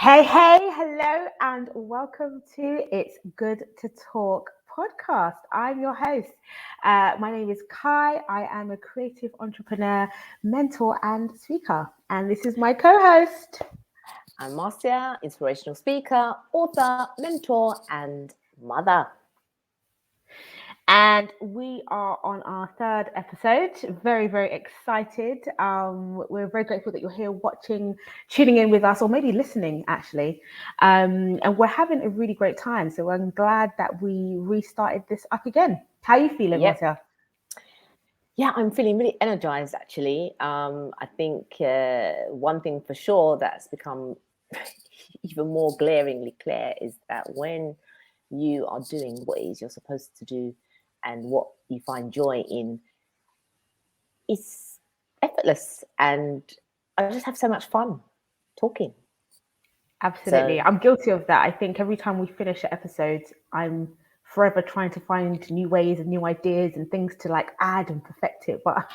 Hey, hello, and welcome to It's Good to Talk podcast. I'm your host. My name is Kai. I am a creative entrepreneur, mentor, and speaker. And this is my co host. I'm Marcia, inspirational speaker, author, mentor, and mother. And we are on our third episode. Very, very excited. We're very grateful that you're here watching, tuning in with us, or maybe listening actually. And we're having a really great time. So I'm glad that we restarted this up again. How are you feeling, Marcia? Yeah, I'm feeling really energized actually. I think one thing for sure that's become even more glaringly clear is that when you are doing what it is you're supposed to do and what you find joy in, it's effortless, and I just have so much fun talking. Absolutely. I'm guilty of that. I think every time we finish an episode, I'm forever trying to find new ways and new ideas and things to like add and perfect it. But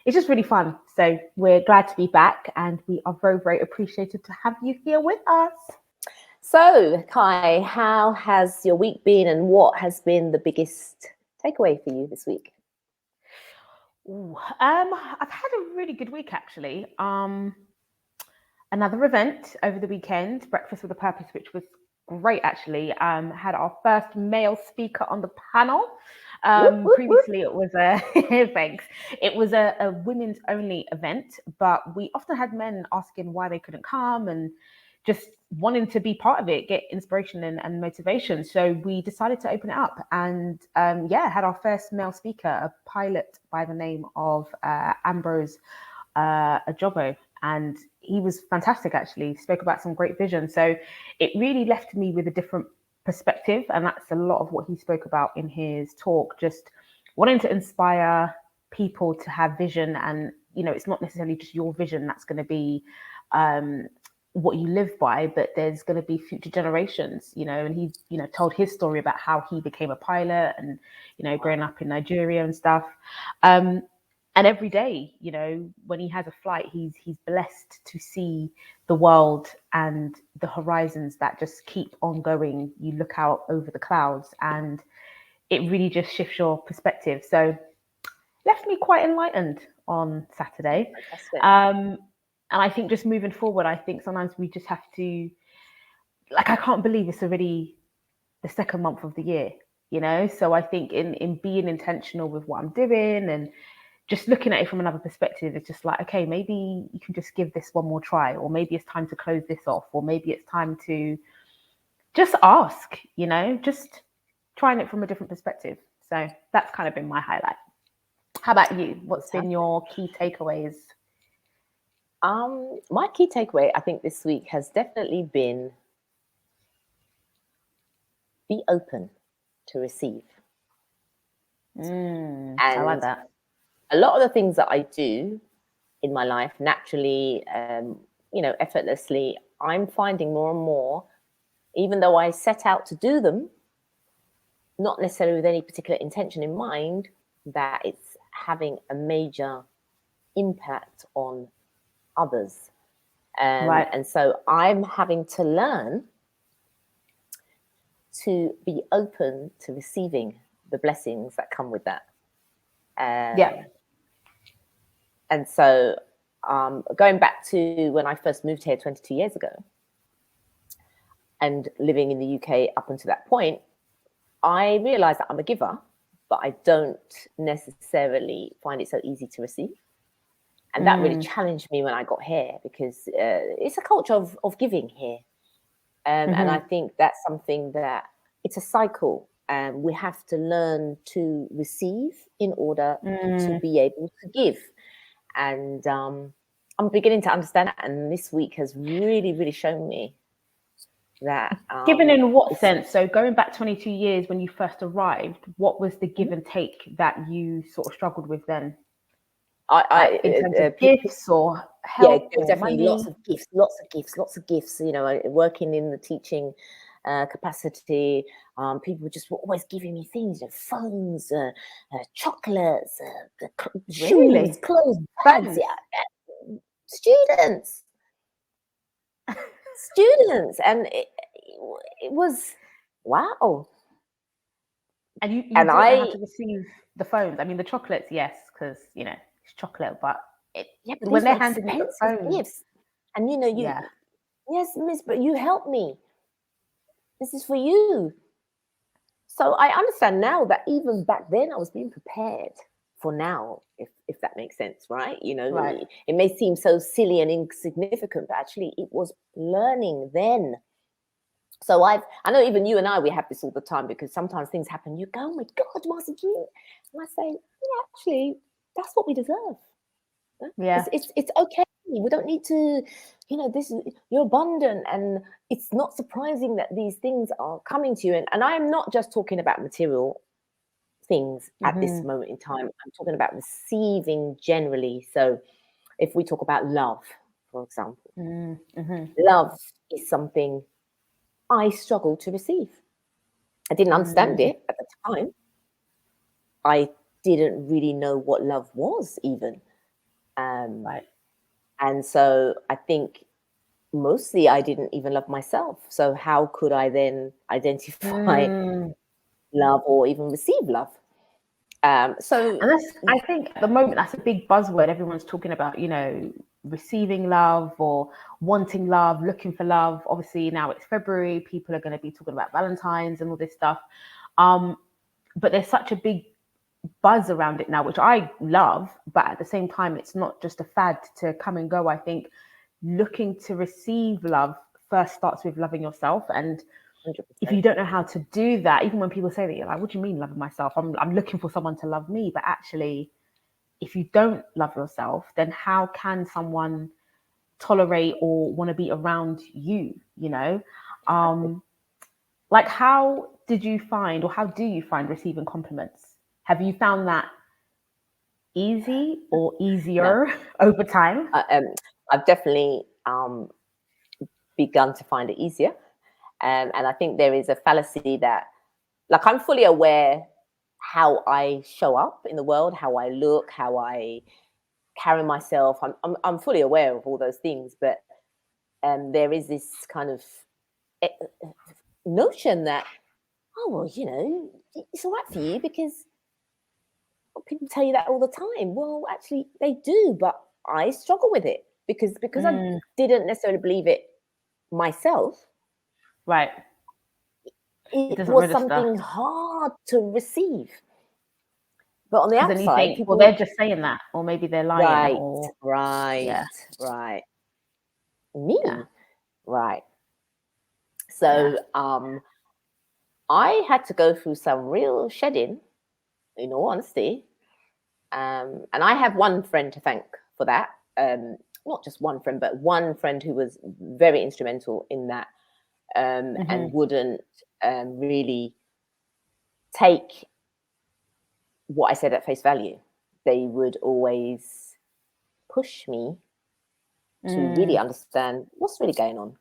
it's just really fun. So we're glad to be back, and we are very, very appreciated to have you here with us. So, Kai, how has your week been, and what has been the biggest takeaway for you this week? I've had a really good week actually. Another event over the weekend, Breakfast with a Purpose, which was great actually. Had our first male speaker on the panel. Previously it was a thanks. It was a women's only event, but we often had men asking why they couldn't come and just wanting to be part of it, get inspiration and motivation. So we decided to open it up, and had our first male speaker, a pilot by the name of Ambrose Ajobo, and he was fantastic actually. He spoke about some great vision. So it really left me with a different perspective, and that's a lot of what he spoke about in his talk, just wanting to inspire people to have vision. And it's not necessarily just your vision that's going to be what you live by, but there's going to be future generations, and he told his story about how he became a pilot and growing up in Nigeria and stuff. And every day, when he has a flight, he's blessed to see the world and the horizons that just keep on going. You look out over the clouds, and it really just shifts your perspective. So left me quite enlightened on Saturday. And I think just moving forward, I think sometimes we just have to, I can't believe it's already the second month of the year, So I think in being intentional with what I'm doing and just looking at it from another perspective, it's just like, okay, maybe you can just give this one more try, or maybe it's time to close this off, or maybe it's time to just ask, just trying it from a different perspective. So that's kind of been my highlight. How about you? What's been your key takeaways? My key takeaway, I think, this week has definitely been be open to receive. And I like that. A lot of the things that I do in my life naturally, effortlessly, I'm finding more and more, even though I set out to do them, not necessarily with any particular intention in mind, that it's having a major impact on others. Right. And so I'm having to learn to be open to receiving the blessings that come with that. And so going back to when I first moved here 22 years ago and living in the UK up until that point, I realized that I'm a giver, but I don't necessarily find it so easy to receive. And that really challenged me when I got here, because it's a culture of giving here. And I think that's something that it's a cycle. We have to learn to receive in order to be able to give. And I'm beginning to understand that. And this week has really, really shown me that. Given in what sense? So going back 22 years when you first arrived, what was the give and take that you sort of struggled with then? In terms of gifts or help? Yeah, definitely money? Lots of gifts. Working in the teaching capacity, people just were always giving me things, phones, chocolates, Really? shoes, clothes, bags. Yeah, students. students, and it was wow. And you And didn't know how to receive the phones. I mean, the chocolates, yes, because it's chocolate, but but when these they're were handing you the expensive phone, gifts, and yeah, yes, miss, but you helped me. This is for you. So I understand now that even back then I was being prepared for now, if that makes sense, right? right. It may seem so silly and insignificant, but actually it was learning then. So I know even you and we have this all the time, because sometimes things happen. You go, oh my God, Marcia, and I say, actually, that's what we deserve. Yeah. It's okay. We don't need to, this is, you're abundant, and it's not surprising that these things are coming to you. And I am not just talking about material things at this moment in time. I'm talking about receiving generally. So if we talk about love, for example, love is something I struggled to receive. I didn't understand it at the time. I didn't really know what love was even. Right. And so I think mostly I didn't even love myself. So how could I then identify love or even receive love? So And I think at the moment, that's a big buzzword. Everyone's talking about, receiving love or wanting love, looking for love. Obviously, now it's February. People are going to be talking about Valentine's and all this stuff. But there's such a big buzz around it now, which I love. But at the same time, it's not just a fad to come and go. I think looking to receive love first starts with loving yourself. And 100%. if you don't know how to do that, even when people say that, you're like, what do you mean loving myself? I'm looking for someone to love me. But actually, if you don't love yourself, then how can someone tolerate or want to be around you? Like, how did you find, or how do you find receiving compliments? Have you found that easy or No, easier over time? I've definitely begun to find it easier. And I think there is a fallacy that, like, I'm fully aware how I show up in the world, how I look, how I carry myself. I'm fully aware of all those things, but there is this kind of notion that, oh well, it's all right for you because people tell you that all the time. Well, actually, they do, but I struggle with it because I didn't necessarily believe it myself. Right. It It doesn't was register. something hard to receive. But on the Because then you outside, think, well, people, they're just saying that, or maybe they're lying, right, or right, yeah, right. yeah, Me, right. yeah. So I had to go through some real shedding, in all honesty. And I have one friend to thank for that. Not just one friend, but one friend who was very instrumental in that, and wouldn't really take what I said at face value. They would always push me to really understand what's really going on.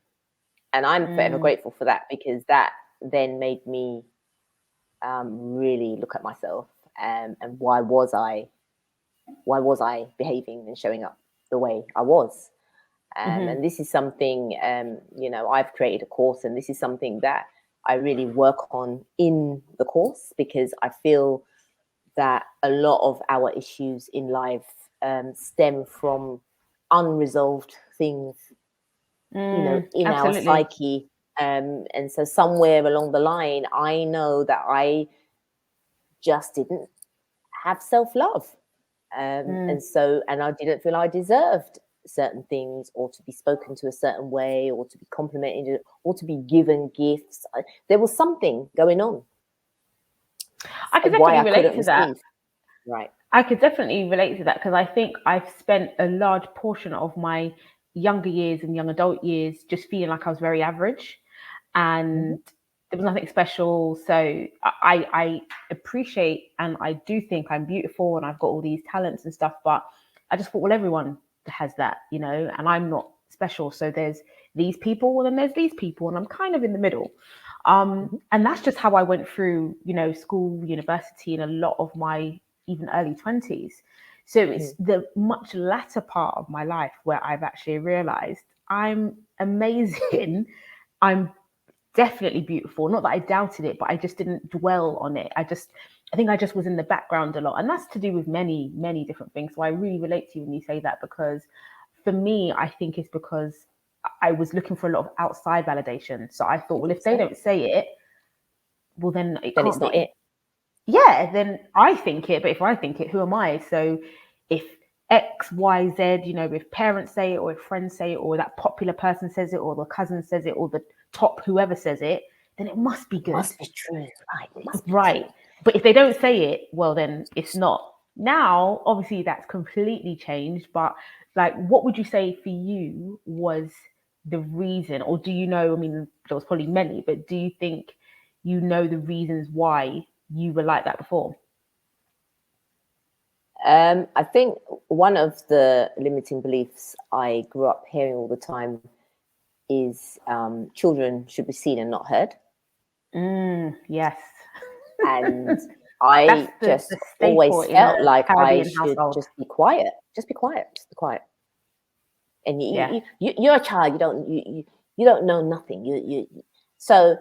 And I'm forever grateful for that, because that then made me really look at myself, and why was I behaving and showing up the way I was. And this is something, I've created a course, and this is something that I really work on in the course, because I feel that a lot of our issues in life stem from unresolved things, in our Absolutely. psyche. And so somewhere along the line, I know that I just didn't have self-love. And I didn't feel I deserved certain things, or to be spoken to a certain way, or to be complimented, or to be given gifts. There was something going on I could why definitely I relate couldn't to that. receive. Right. I could definitely relate to that, because I think I've spent a large portion of my younger years and young adult years just feeling like I was very average, and there was nothing special. So I appreciate, and I do think I'm beautiful and I've got all these talents and stuff, but I just thought, well, everyone has that, and I'm not special. So there's these people and then there's these people, and I'm kind of in the middle. And that's just how I went through, school, university, and a lot of my even early 20s. So it's the much latter part of my life where I've actually realized I'm amazing. I'm definitely beautiful. Not that I doubted it, but I just didn't dwell on it. I think I just was in the background a lot. And that's to do with many, many different things. So I really relate to you when you say that, because for me, I think it's because I was looking for a lot of outside validation. So I thought, well, if they don't say it, well, then it then can't it's not be. it. Yeah, then I think it, but if I think it, who am I? So if X, Y, Z, if parents say it, or if friends say it, or that popular person says it, or the cousin says it, or the top whoever says it, then it must be good. Must be true, right? Must be right. true. But if they don't say it, well, then it's not. Now, obviously, that's completely changed. But like, what would you say for you was the reason, or do you know? I mean, there was probably many, but do you think you know the reasons why you were like that before? I think one of the limiting beliefs I grew up hearing all the time is children should be seen and not heard. Yes. And I That's just the staple always in a felt like I Caribbean should household. just be quiet, just be quiet, just be quiet. And Yeah. you're a child. You don't know nothing. So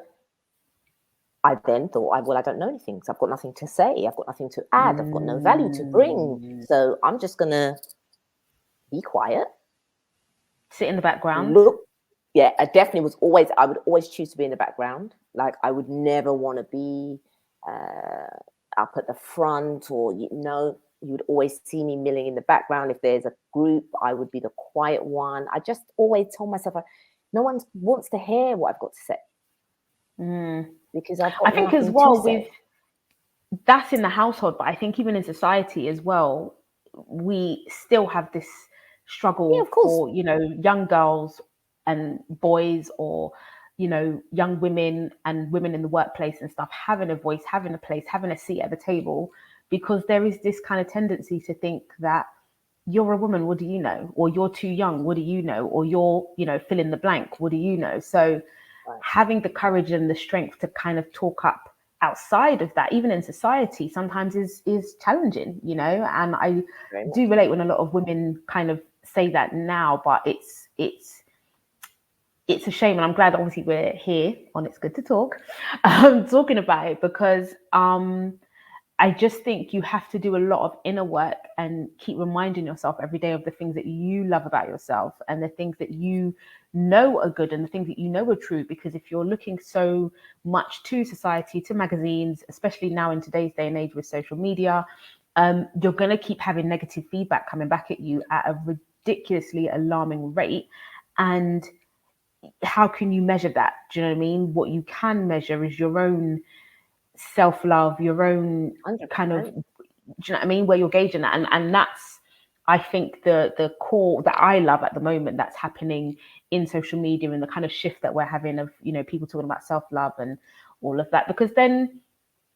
I then thought, well, I don't know anything. So I've got nothing to say. I've got nothing to add. I've got no value to bring. So I'm just gonna be quiet. Sit in the background. Look, yeah, I would always choose to be in the background. Like I would never want to be up at the front, or you would always see me milling in the background. If there's a group, I would be the quiet one. I just always told myself, no one wants to hear what I've got to say. Because I've got I think as nothing well to say. with that's in the household, but I think even in society as well, we still have this struggle Yeah, of course. for, young girls and boys, or, young women and women in the workplace and stuff, having a voice, having a place, having a seat at the table, because there is this kind of tendency to think that you're a woman, what do you know? Or you're too young, what do you know? Or you're, fill in the blank, what do you know? So having the courage and the strength to kind of talk up outside of that, even in society, sometimes is challenging, and I do relate when a lot of women kind of say that now, but it's a shame, and I'm glad obviously we're here on It's Good to Talk, talking about it, because I just think you have to do a lot of inner work and keep reminding yourself every day of the things that you love about yourself, and the things that you know are good, and the things that you know are true. Because if you're looking so much to society, to magazines, especially now in today's day and age with social media, you're going to keep having negative feedback coming back at you at a ridiculously alarming rate. And how can you measure that? Do you know what I mean? What you can measure is your own self-love, your own 100%. kind of, do you know what I mean, where you're gauging that. And that's, I think, the core that I love at the moment that's happening in social media, and the kind of shift that we're having of, people talking about self-love and all of that, because then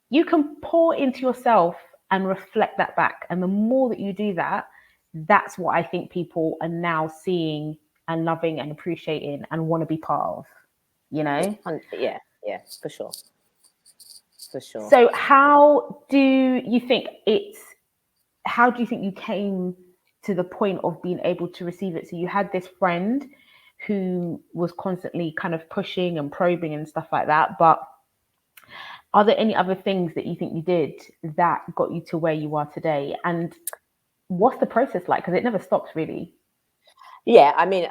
you can pour into yourself and reflect that back. And the more that you do that, that's what I think people are now seeing and loving and appreciating and want to be part of, Yeah, for sure. For sure. So how do you think you came to the point of being able to receive it? So you had this friend who was constantly kind of pushing and probing and stuff like that, but are there any other things that you think you did that got you to where you are today? And what's the process like? Because it never stops, really. Yeah, I mean,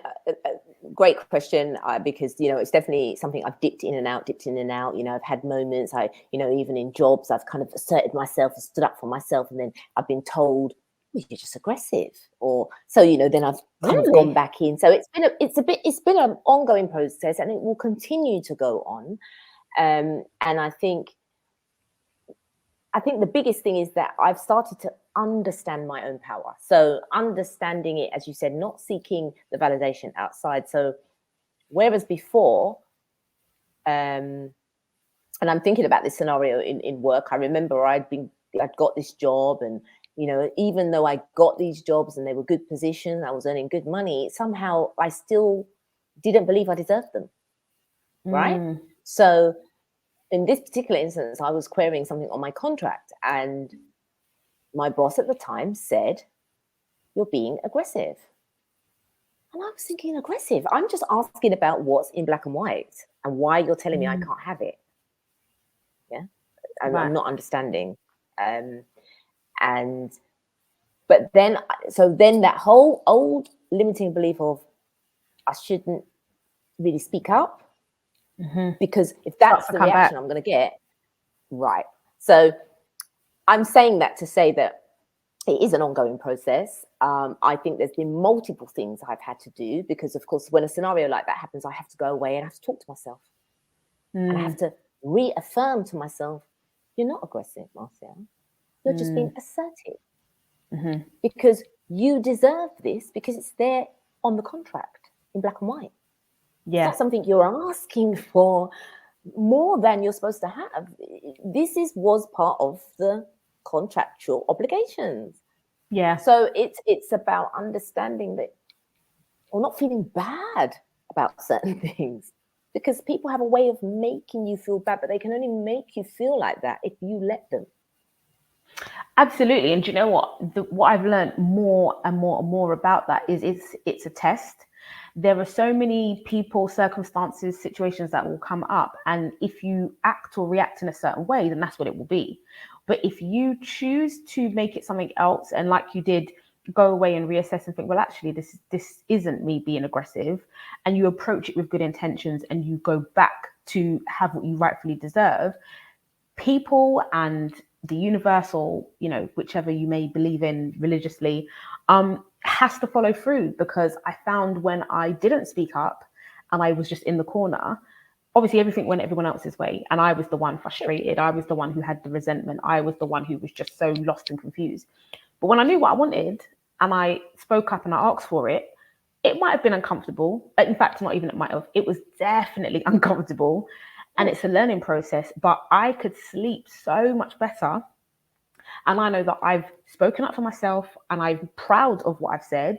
great question, because, it's definitely something I've dipped in and out. I've had moments, even in jobs, I've kind of asserted myself and stood up for myself. And then I've been told, well, you're just aggressive. Or so, then I've kind of gone back in. So it's been an ongoing process, and it will continue to go on. And I think the biggest thing is that I've started to understand my own power. So understanding it, as you said, not seeking the validation outside. So whereas before, and I'm thinking about this scenario in work, I remember I'd got this job, and, even though I got these jobs and they were good positions, I was earning good money, somehow I still didn't believe I deserved them. Right? So in this particular instance, I was querying something on my contract, and my boss at the time said, "You're being aggressive." And I was thinking, aggressive? I'm just asking about what's in black and white and why you're telling me I can't have it. Yeah. I'm not understanding. But then that whole old limiting belief of I shouldn't really speak up, because if that's the reaction I'm going to get, right. So I'm saying that to say that it is an ongoing process. I think there's been multiple things I've had to do because, of course, when a scenario like that happens, I have to go away and I have to talk to myself. And I have to reaffirm to myself, you're not aggressive, Marcia. You're just being assertive. Because you deserve this, because it's there on the contract in black and white. Yeah. It's not something you're asking for more than you're supposed to have. This was part of the contractual obligations. Yeah. So it's about understanding that, or not feeling bad about certain things, because people have a way of making you feel bad, but they can only make you feel like that if you let them. Absolutely. And do you know what? What I've learned more and more and more about that is it's a test. There are so many people, circumstances, situations that will come up. And if you act or react in a certain way, then that's what it will be. But if you choose to make it something else, and like you did, go away and reassess and think, well, actually, this isn't me being aggressive, and you approach it with good intentions and you go back to have what you rightfully deserve, people and the universal, whichever you may believe in religiously, has to follow through. Because I found when I didn't speak up and I was just in the corner, obviously everything went everyone else's way, and I was the one frustrated. I was the one who had the resentment. I was the one who was just so lost and confused. But when I knew what I wanted and I spoke up and I asked for it, it might have been uncomfortable. In fact, not even it might have. It was definitely uncomfortable. And it's a learning process, but I could sleep so much better. And I know that I've spoken up for myself and I'm proud of what I've said.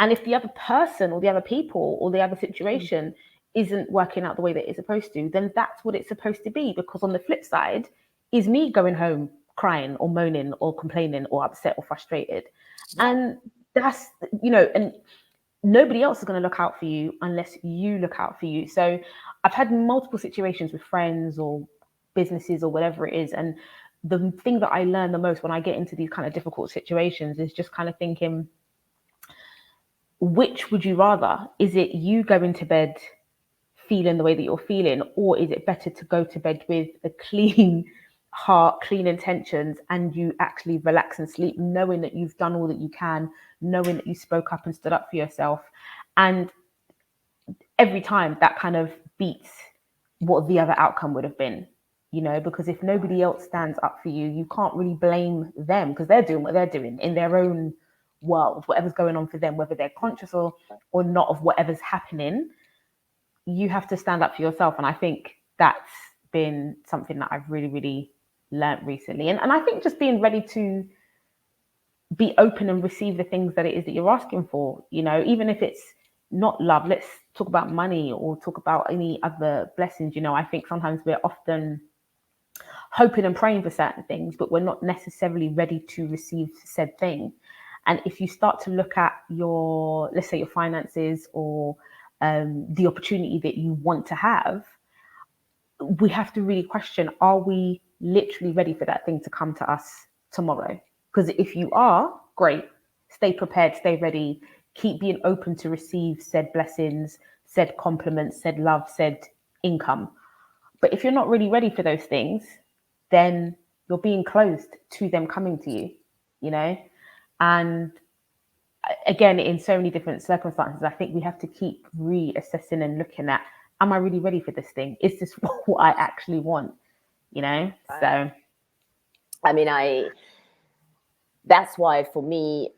And if the other person or the other people or the other situation isn't working out the way that it's supposed to, then that's what it's supposed to be. Because on the flip side is me going home crying or moaning or complaining or upset or frustrated. And that's, and nobody else is going to look out for you unless you look out for you. So I've had multiple situations with friends or businesses or whatever it is. And the thing that I learn the most when I get into these kind of difficult situations is just kind of thinking, which would you rather? Is it you going to bed feeling the way that you're feeling, or is it better to go to bed with a clean heart, clean intentions, and you actually relax and sleep knowing that you've done all that you can, knowing that you spoke up and stood up for yourself? And every time that kind of beats what the other outcome would have been, because if nobody else stands up for you, you can't really blame them, because they're doing what they're doing in their own world, whatever's going on for them, whether they're conscious or not of whatever's happening. You have to stand up for yourself. And I think that's been something that I've really, really learned recently. And I think just being ready to be open and receive the things that it is that you're asking for, even if it's not love. Let's talk about money or talk about any other blessings. I think sometimes we're often hoping and praying for certain things, but we're not necessarily ready to receive said thing. And if you start to look at your, let's say, your finances or the opportunity that you want to have, we have to really question, are we literally ready for that thing to come to us tomorrow? Because if you are, great, stay prepared, stay ready, keep being open to receive said blessings, said compliments, said love, said income. But if you're not really ready for those things, then you're being closed to them coming to you, And again, in so many different circumstances, I think we have to keep reassessing and looking at, am I really ready for this thing? Is this what I actually want? So. I mean, that's why for me,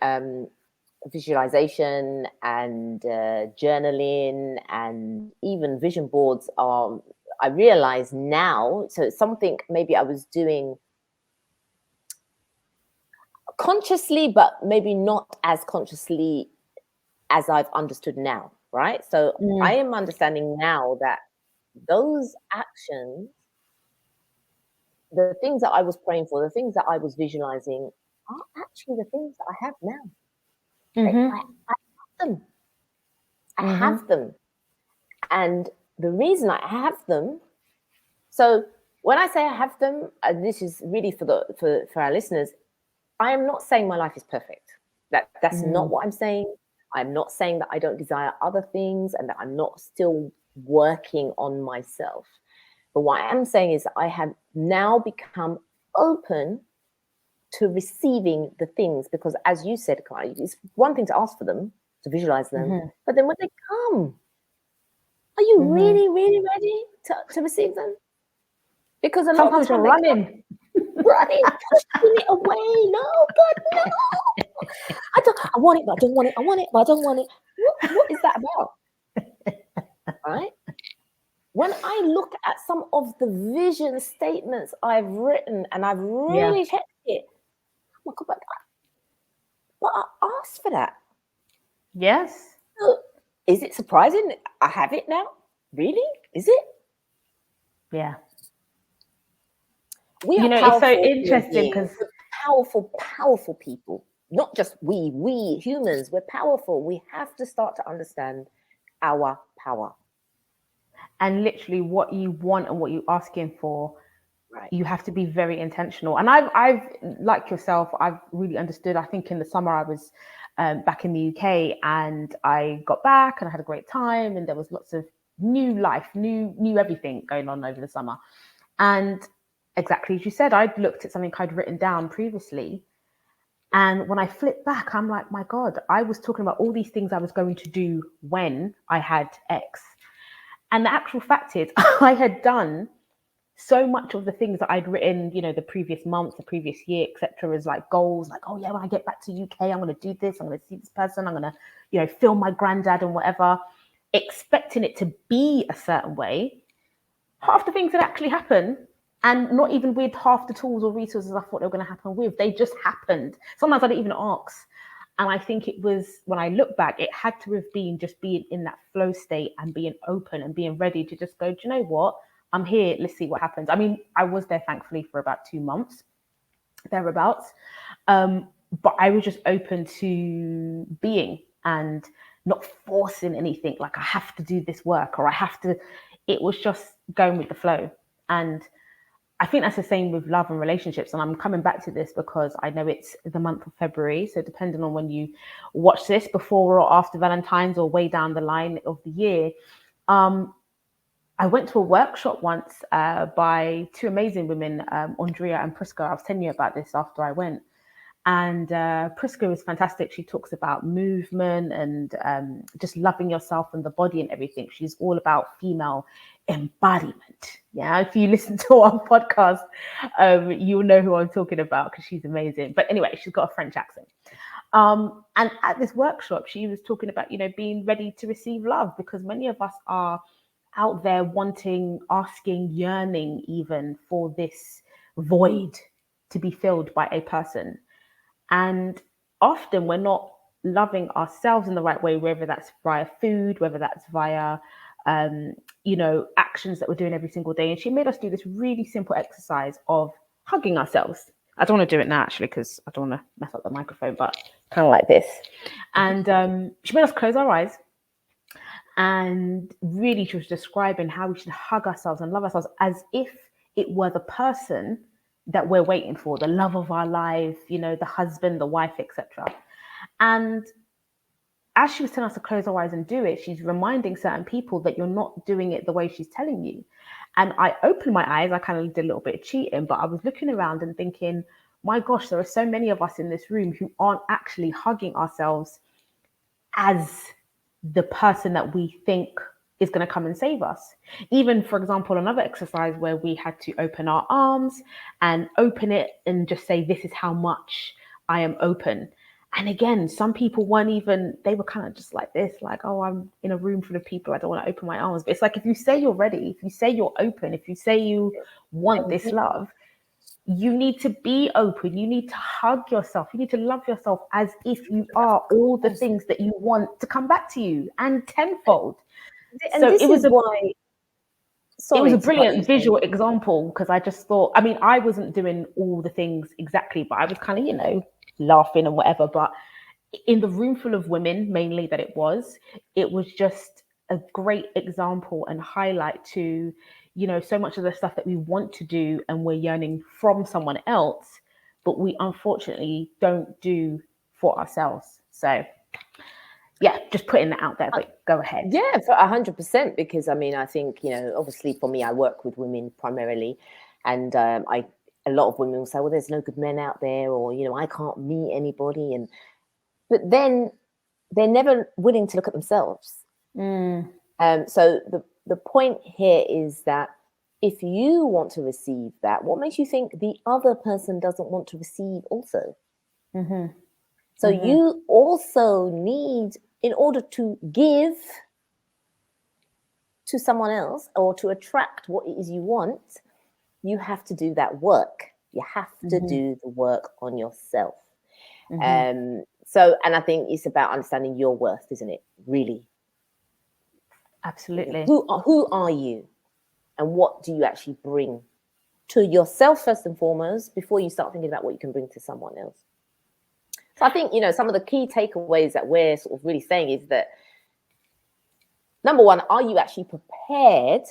visualization and journaling and even vision boards are, I realize now, so it's something maybe I was doing consciously, but maybe not as consciously as I've understood now, right? So I am understanding now that those actions, the things that I was praying for, the things that I was visualizing, are actually the things that I have now. I have them. I have them. And the reason I have them, so when I say I have them, and this is really for our listeners, I am not saying my life is perfect. That's not what I'm saying. I'm not saying that I don't desire other things and that I'm not still working on myself. But what I am saying is that I have now become open to receiving the things, because as you said, Kai, it's one thing to ask for them, to visualize them, but then when they come, are you really, really ready to receive them? Because a lot of the time you're running, pushing it away. No, God, no. I want it, but I don't want it. I want it, but I don't want it. What is that about? Right? When I look at some of the vision statements I've written and I've really checked it, oh my God, but I asked for that. Yes. So, is it surprising I have it now? Really? Is it? Yeah. We are it's so interesting because powerful people. Not just we humans, we're powerful. We have to start to understand our power. And literally what you want and what you're asking for, you have to be very intentional. And I've like yourself, I've really understood. I think in the summer I was back in the UK, and I got back and I had a great time, and there was lots of new life, new everything going on over the summer. And exactly as you said, I'd looked at something I'd written down previously, and when I flip back, I'm like, my God, I was talking about all these things I was going to do when I had X. And the actual fact is, I had done so much of the things that I'd written, the previous month, the previous year, etc., as like goals, like, oh yeah, when I get back to UK, I'm going to do this, I'm going to see this person, I'm going to, film my granddad and whatever, expecting it to be a certain way. Half the things that actually happen, and not even with half the tools or resources I thought they were going to happen with, they just happened. Sometimes I don't even ask. And I think it was, when I look back, it had to have been just being in that flow state and being open and being ready to just go, do you know what? I'm here. Let's see what happens. I mean, I was there thankfully for about 2 months, thereabouts. But I was just open to being and not forcing anything. Like I have to do this work, or I have to, it was just going with the flow. And I think that's the same with love and relationships. And I'm coming back to this because I know it's the month of February. So depending on when you watch this, before or after Valentine's or way down the line of the year, I went to a workshop once by two amazing women, Andrea and Priska. I was telling you about this after I went. And Priska is fantastic. She talks about movement and just loving yourself and the body and everything. She's all about female embodiment. Yeah, if you listen to our podcast, you'll know who I'm talking about because she's amazing. But anyway, she's got a French accent. And at this workshop, she was talking about, being ready to receive love, because many of us are out there wanting, asking, yearning even for this void to be filled by a person. And often we're not loving ourselves in the right way, whether that's via food, whether that's via, actions that we're doing every single day. And she made us do this really simple exercise of hugging ourselves. I don't want to do it now, actually, because I don't want to mess up the microphone, but kind of like this. And she made us close our eyes. And really, she was describing how we should hug ourselves and love ourselves as if it were the person that we're waiting for, the love of our life, the husband, the wife, etc. And as she was telling us to close our eyes and do it, she's reminding certain people that you're not doing it the way she's telling you. And I opened my eyes, I kind of did a little bit of cheating, but I was looking around and thinking, my gosh, there are so many of us in this room who aren't actually hugging ourselves as the person that we think is going to come and save us. Even, for example, another exercise where we had to open our arms and open it and just say, this is how much I am open. And again, some people weren't even, they were kind of just like this, like, oh, I'm in a room full of people, I don't want to open my arms. But it's like, if you say you're ready, if you say you're open, if you say you want this love, you need to be open. You need to hug yourself. You need to love yourself as if you are all the things that you want to come back to you, and tenfold. And so it was why. It was a brilliant visual example, because I just thought, I mean, I wasn't doing all the things exactly, but I was kind of, laughing and whatever. But in the room full of women, mainly that it was just a great example and highlight to, so much of the stuff that we want to do and we're yearning from someone else, but we unfortunately don't do for ourselves. So yeah, just putting that out there, but go ahead. Yeah, for 100%, because I mean, I think, obviously for me, I work with women primarily, and a lot of women will say, well, there's no good men out there, or, I can't meet anybody. But then they're never willing to look at themselves. So the point here is that if you want to receive that, what makes you think the other person doesn't want to receive also? So you also need, in order to give to someone else or to attract what it is you want, you have to do that work. You have to do the work on yourself. So, and I think it's about understanding your worth, isn't it? Really. Absolutely. Who are you? And what do you actually bring to yourself first and foremost before you start thinking about what you can bring to someone else? So I think, some of the key takeaways that we're sort of really saying is that, number one, are you actually prepared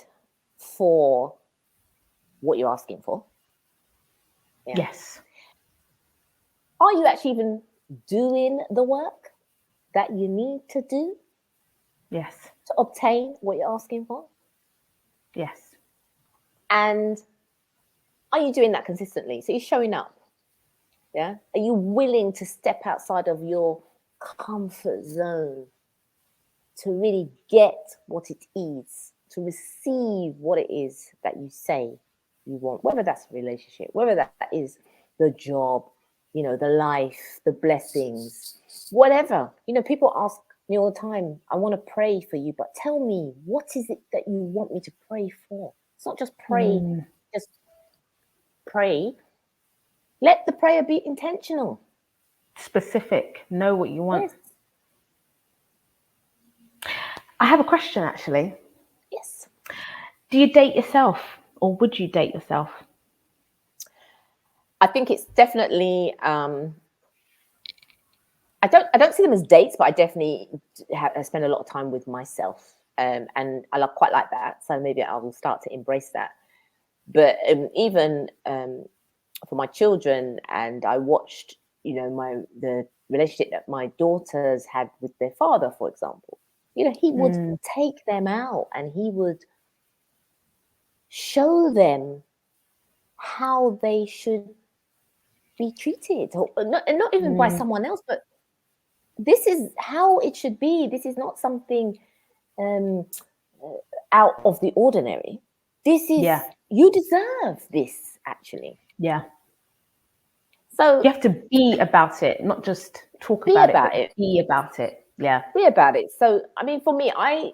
for what you're asking for? Yeah. Yes. Are you actually even doing the work that you need to do? Yes. To obtain what you're asking for? Yes. And are you doing that consistently? So you're showing up. Yeah. Are you willing to step outside of your comfort zone to really get what it is, to receive what it is that you say you want, whether that's a relationship, whether that is the job, the life, the blessings, whatever. People ask me all the time, I want to pray for you, but tell me, what is it that you want me to pray for? It's not just pray, just pray. Let the prayer be intentional. Specific. Know what you want. Yes. I have a question, actually. Yes. Do you date yourself, or would you date yourself? I think it's definitely. I don't see them as dates, but I definitely spend a lot of time with myself, and I quite like that. So maybe I will start to embrace that. But even for my children, and I watched, the relationship that my daughters had with their father, for example. He would take them out and he would show them how they should be treated, or not even by someone else, but this is how it should be. This is not something out of the ordinary. This is, you deserve this, actually. Yeah. So you have to be about it, not just talk about it. Be about it. Yeah. Be about it. So, I mean, for me, I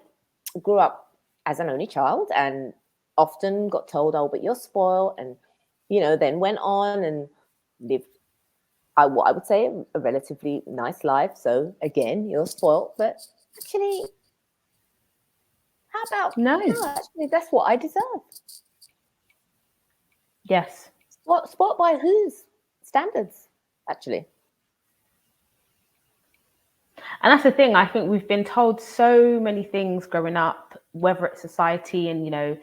grew up as an only child and often got told, oh, but you're spoiled. And, then went on and lived, what I would say, a relatively nice life. So, again, you're spoiled. But actually, how about, no, actually, that's what I deserve. Yes. Spoiled by whose standards, actually? And that's the thing. I think we've been told so many things growing up, whether it's society and,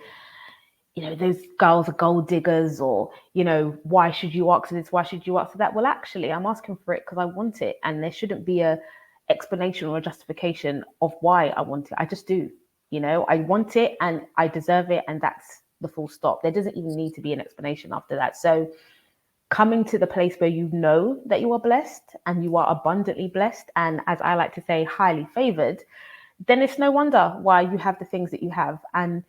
those girls are gold diggers, or, why should you ask for this? Why should you ask for that? Well, actually, I'm asking for it because I want it. And there shouldn't be a explanation or a justification of why I want it. I just do. I want it and I deserve it. And that's the full stop. There doesn't even need to be an explanation after that. So coming to the place where you know that you are blessed and you are abundantly blessed, and as I like to say, highly favored, then it's no wonder why you have the things that you have. And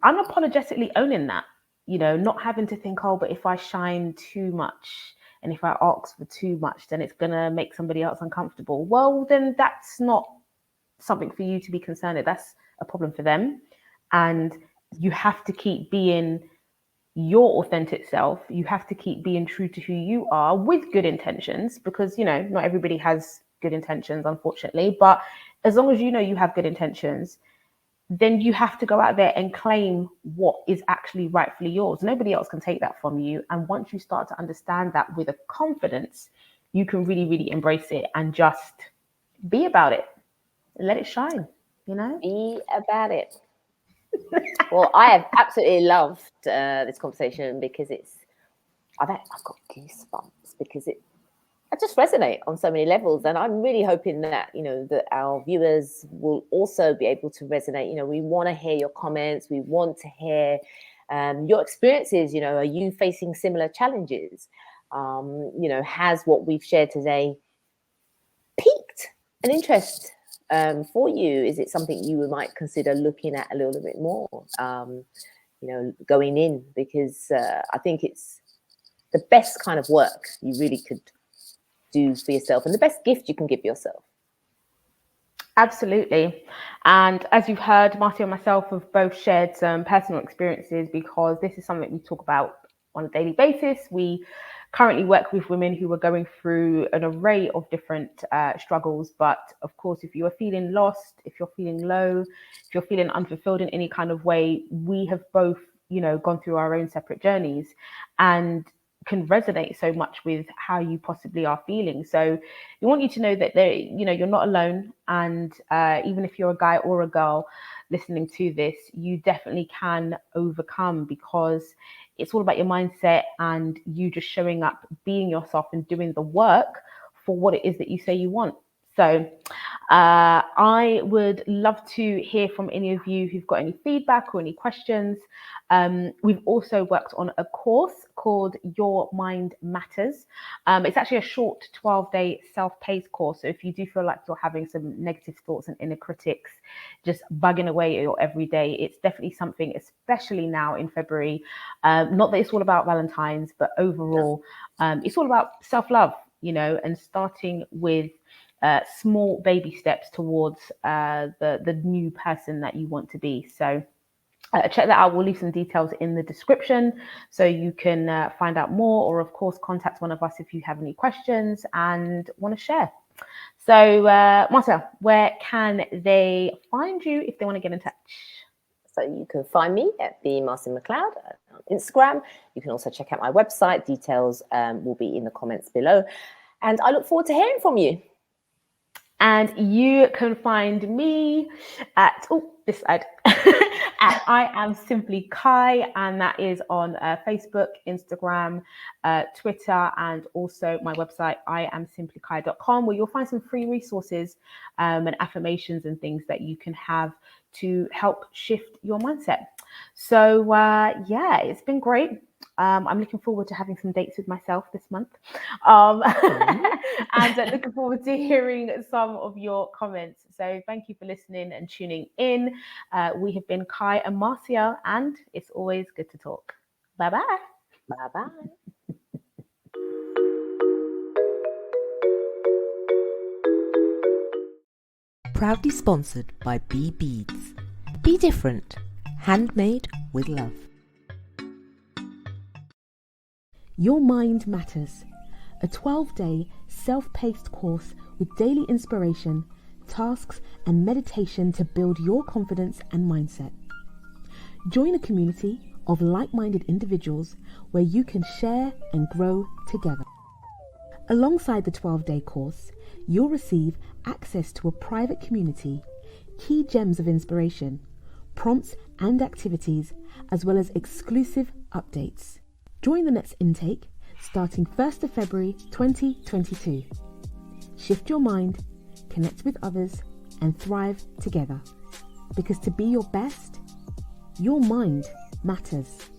unapologetically owning that, not having to think, oh, but if I shine too much and if I ask for too much, then it's going to make somebody else uncomfortable. Well, then that's not something for you to be concerned with. That's a problem for them. And you have to keep being your authentic self. You have to keep being true to who you are with good intentions, because, not everybody has good intentions, unfortunately. But as long as you have good intentions, then you have to go out there and claim what is actually rightfully yours. Nobody else can take that from you. And once you start to understand that with a confidence, you can really, really embrace it and just be about it. Let it shine, you know? Be about it. Well, I have absolutely loved this conversation because I've got goosebumps because I just resonate on so many levels, and I'm really hoping that that our viewers will also be able to resonate. We want to hear your comments. We want to hear your experiences. Are you facing similar challenges? Has what we've shared today piqued an interest for you? Is it something you might consider looking at a little bit more? Going in, because I think it's the best kind of work you really could do for yourself and the best gift you can give yourself. Absolutely. And as you've heard, Marcia and myself have both shared some personal experiences, because this is something we talk about on a daily basis. We currently work with women who are going through an array of different struggles. But of course, if you are feeling lost, if you're feeling low, if you're feeling unfulfilled in any kind of way, we have both, gone through our own separate journeys and can resonate so much with how you possibly are feeling. So we want you to know that you're not alone. And even if you're a guy or a girl listening to this, you definitely can overcome, because it's all about your mindset and you just showing up, being yourself and doing the work for what it is that you say you want. So I would love to hear from any of you who've got any feedback or any questions. We've also worked on a course called Your Mind Matters. It's actually a short 12-day self-paced course. So if you do feel like you're having some negative thoughts and inner critics just bugging away at your everyday, it's definitely something, especially now in February. Not that it's all about Valentine's, but overall, it's all about self-love, and starting with small baby steps towards the new person that you want to be. So check that out. We'll leave some details in the description so you can find out more, or of course contact one of us if you have any questions and want to share. So Marcia, where can they find you if they want to get in touch? So you can find me at the Marcia McLeod on Instagram. You can also check out my website. Details will be in the comments below. And I look forward to hearing from you. And you can find me at this side at I Am Simply Kai, and that is on Facebook, Instagram, Twitter, and also my website iamsimplykai.com, where you'll find some free resources and affirmations and things that you can have to help shift your mindset. So it's been great. I'm looking forward to having some dates with myself this month, and looking forward to hearing some of your comments. So thank you for listening and tuning in. We have been Kai and Marcia, and it's always good to talk. Bye-bye. Bye-bye. Proudly sponsored by Bee Beads. Be different. Handmade with love. Your Mind Matters, a 12-day self-paced course with daily inspiration, tasks and meditation to build your confidence and mindset. Join a community of like-minded individuals where you can share and grow together. Alongside the 12-day course, you'll receive access to a private community, key gems of inspiration, prompts and activities, as well as exclusive updates. Join the next intake starting 1st of February 2022. Shift your mind, connect with others, and thrive together. Because to be your best, your mind matters.